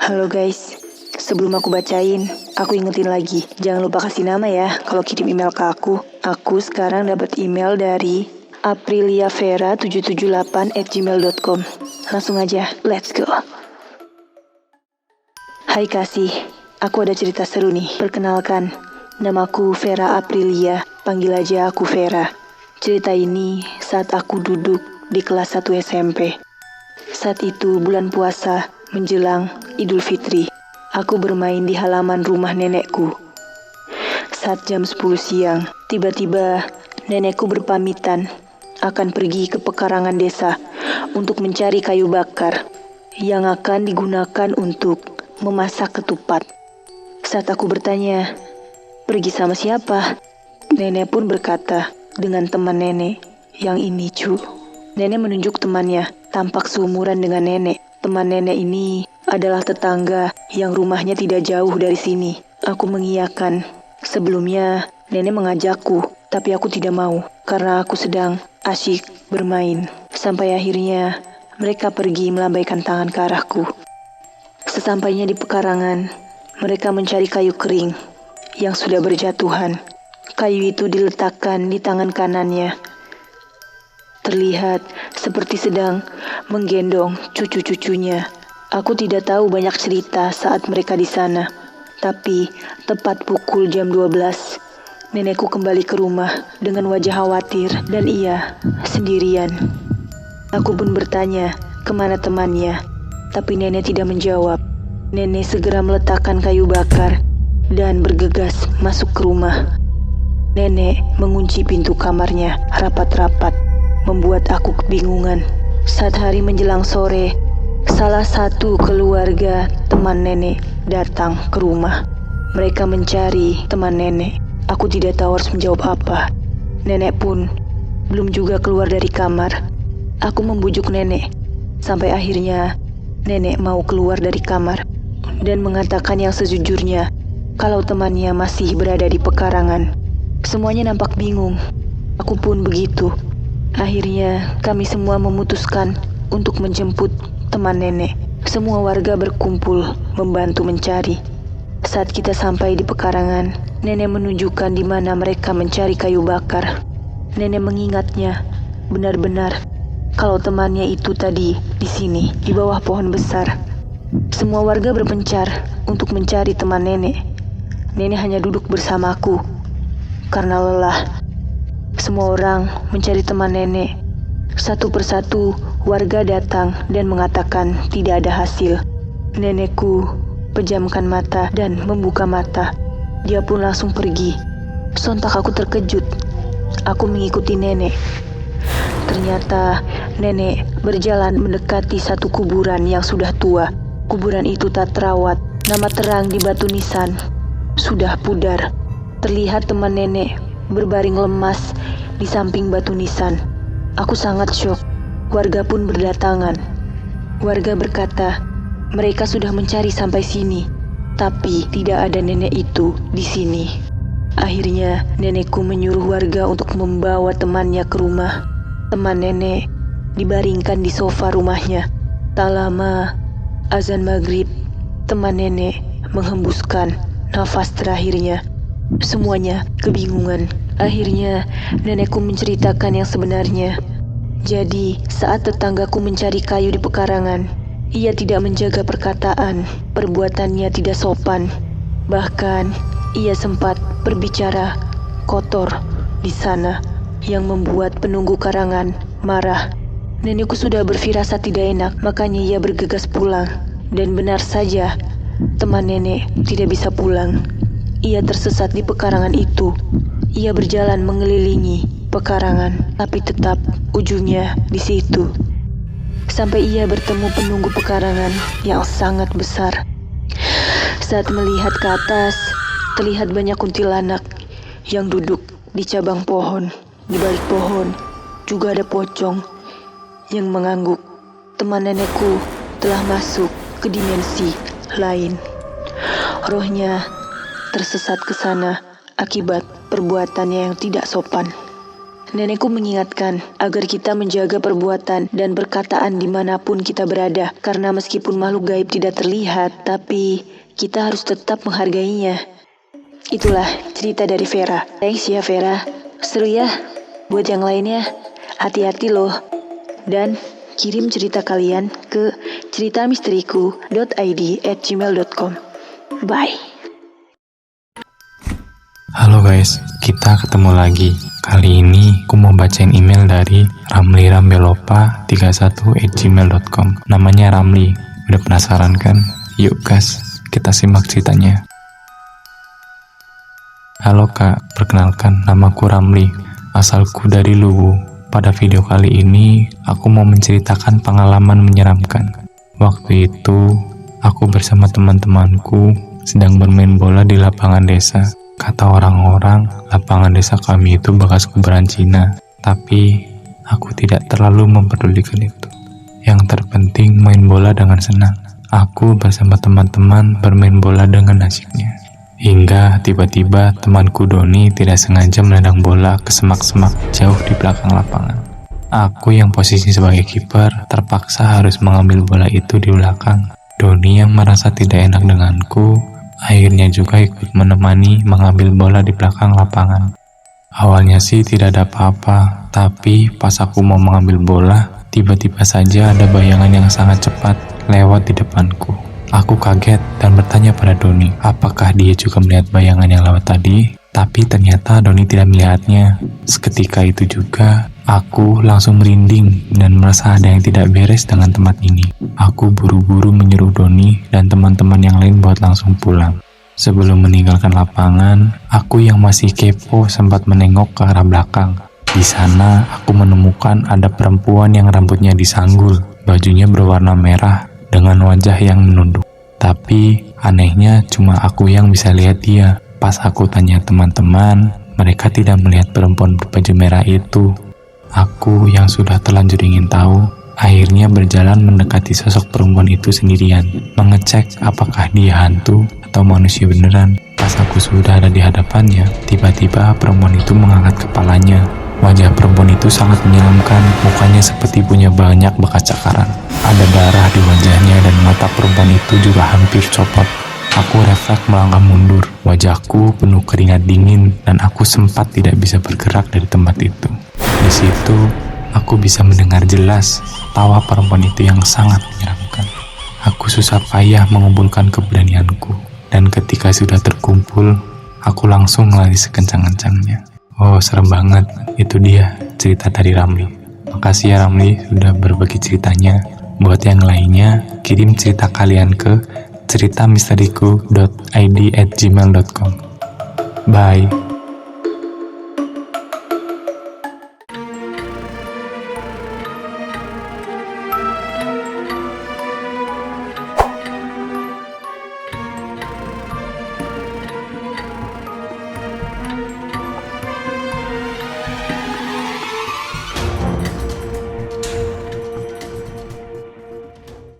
Halo guys, sebelum aku bacain, aku ingetin lagi. Jangan lupa kasih nama ya kalau kirim email ke aku. Aku sekarang dapat email dari apriliavera778@gmail.com. Langsung aja, let's go. Hai Kasih, aku ada cerita seru nih. Perkenalkan, namaku Vera Aprilia, panggil aja aku Vera. Cerita ini saat aku duduk di kelas 1 SMP. Saat itu bulan puasa menjelang Idul Fitri. Aku bermain di halaman rumah nenekku. Saat jam 10 siang, tiba-tiba nenekku berpamitan akan pergi ke pekarangan desa untuk mencari kayu bakar yang akan digunakan untuk memasak ketupat. Saat aku bertanya, pergi sama siapa? Nenek pun berkata, dengan teman nenek yang ini cu. Nenek menunjuk temannya, tampak seumuran dengan nenek. Teman nenek ini adalah tetangga yang rumahnya tidak jauh dari sini. Aku mengiyakan. Sebelumnya, nenek mengajakku, tapi aku tidak mau karena aku sedang asyik bermain. Sampai akhirnya, mereka pergi melambaikan tangan ke arahku. Sesampainya di pekarangan, mereka mencari kayu kering yang sudah berjatuhan. Kayu itu diletakkan di tangan kanannya. Terlihat seperti sedang menggendong cucu-cucunya. Aku tidak tahu banyak cerita saat mereka di sana. Tapi tepat pukul jam 12, nenekku kembali ke rumah dengan wajah khawatir dan ia sendirian. Aku pun bertanya kemana temannya, tapi nenek tidak menjawab. Nenek segera meletakkan kayu bakar dan bergegas masuk ke rumah. Nenek mengunci pintu kamarnya rapat-rapat, membuat aku kebingungan. Saat hari menjelang sore, salah satu keluarga teman nenek datang ke rumah. Mereka mencari teman nenek. Aku tidak tahu harus menjawab apa. Nenek pun belum juga keluar dari kamar. Aku membujuk nenek. Sampai akhirnya nenek mau keluar dari kamar dan mengatakan yang sejujurnya kalau temannya masih berada di pekarangan. Semuanya nampak bingung. Aku pun begitu. Akhirnya kami semua memutuskan untuk menjemput teman nenek. Semua warga berkumpul membantu mencari. Saat kita sampai di pekarangan, nenek menunjukkan di mana mereka mencari kayu bakar. Nenek mengingatnya benar-benar kalau temannya itu tadi di sini, di bawah pohon besar. Semua warga berpencar untuk mencari teman nenek. Nenek hanya duduk bersamaku karena lelah. Semua orang mencari teman nenek. Satu persatu warga datang dan mengatakan tidak ada hasil. Nenekku pejamkan mata dan membuka mata. Dia pun langsung pergi. Sontak aku terkejut. Aku mengikuti nenek. Ternyata nenek berjalan mendekati satu kuburan yang sudah tua. Kuburan itu tak terawat. Nama terang di batu nisan sudah pudar. Terlihat teman nenek berbaring lemas di samping batu nisan. Aku sangat syok. Warga pun berdatangan. Warga berkata, mereka sudah mencari sampai sini, tapi tidak ada nenek itu di sini. Akhirnya nenekku menyuruh warga untuk membawa temannya ke rumah. Teman nenek dibaringkan di sofa rumahnya. Tak lama, azan maghrib, teman nenek menghembuskan nafas terakhirnya. Semuanya kebingungan. Akhirnya nenekku menceritakan yang sebenarnya. Jadi saat tetanggaku mencari kayu di pekarangan, ia tidak menjaga perkataan. Perbuatannya tidak sopan. Bahkan ia sempat berbicara kotor di sana yang membuat penunggu karangan marah. Nenekku sudah berfirasat tidak enak, makanya ia bergegas pulang. Dan benar saja, teman nenek tidak bisa pulang. Ia tersesat di pekarangan itu. Ia berjalan mengelilingi pekarangan, tapi tetap ujungnya di situ. Sampai ia bertemu penunggu pekarangan yang sangat besar. Saat melihat ke atas, terlihat banyak kuntilanak yang duduk di cabang pohon. Di balik pohon juga ada pocong yang mengangguk. Teman nenekku telah masuk ke dimensi lain. Rohnya tersesat ke sana akibat perbuatannya yang tidak sopan. Nenekku mengingatkan agar kita menjaga perbuatan dan perkataan dimanapun kita berada. Karena meskipun makhluk gaib tidak terlihat, tapi kita harus tetap menghargainya. Itulah cerita dari Vera. Thanks ya Vera. Seru ya. Buat yang lainnya, hati-hati loh. Dan kirim cerita kalian ke ceritamisteriku.id@gmail.com. Bye. Halo guys, kita ketemu lagi. Kali ini aku mau bacain email dari ramlirambelopa31@gmail.com. Namanya Ramli. Udah penasaran kan? Yuk guys, kita simak ceritanya. Halo kak, perkenalkan namaku Ramli. Asalku dari Luwu. Pada video kali ini, aku mau menceritakan pengalaman menyeramkan. Waktu itu, aku bersama teman-temanku sedang bermain bola di lapangan desa. Kata orang-orang, lapangan desa kami itu bekas kuburan Cina. Tapi, aku tidak terlalu memperdulikan itu. Yang terpenting main bola dengan senang. Aku bersama teman-teman bermain bola dengan asyiknya. Hingga tiba-tiba temanku Doni tidak sengaja menendang bola ke semak-semak jauh di belakang lapangan. Aku yang posisi sebagai kiper terpaksa harus mengambil bola itu di belakang. Doni yang merasa tidak enak denganku, akhirnya juga ikut menemani mengambil bola di belakang lapangan. Awalnya sih tidak ada apa-apa, tapi pas aku mau mengambil bola, tiba-tiba saja ada bayangan yang sangat cepat lewat di depanku. Aku kaget dan bertanya pada Doni, apakah dia juga melihat bayangan yang lewat tadi? Tapi ternyata Doni tidak melihatnya. Seketika itu juga, aku langsung merinding dan merasa ada yang tidak beres dengan tempat ini. Aku buru-buru menyuruh Doni dan teman-teman yang lain buat langsung pulang. Sebelum meninggalkan lapangan, aku yang masih kepo sempat menengok ke arah belakang. Di sana, aku menemukan ada perempuan yang rambutnya disanggul, bajunya berwarna merah, dengan wajah yang menunduk. Tapi anehnya cuma aku yang bisa lihat dia. Pas aku tanya teman-teman, mereka tidak melihat perempuan berbaju merah itu. Aku yang sudah terlanjur ingin tahu, akhirnya berjalan mendekati sosok perempuan itu sendirian, mengecek apakah dia hantu atau manusia beneran. Pas aku sudah ada di hadapannya, tiba-tiba perempuan itu mengangkat kepalanya. Wajah perempuan itu sangat menyeramkan, mukanya seperti punya banyak bekas cakaran. Ada darah di wajahnya dan mata perempuan itu juga hampir copot. Aku refleks melangkah mundur, wajahku penuh keringat dingin dan aku sempat tidak bisa bergerak dari tempat itu. Di situ, aku bisa mendengar jelas tawa perempuan itu yang sangat menyeramkan. Aku susah payah mengumpulkan keberanianku, dan ketika sudah terkumpul, aku langsung lari sekencang-kencangnya. Oh, serem banget. Itu dia cerita dari Ramli. Makasih ya Ramli sudah berbagi ceritanya. Buat yang lainnya, kirim cerita kalian ke ceritamisteriku.id@gmail.com. Bye.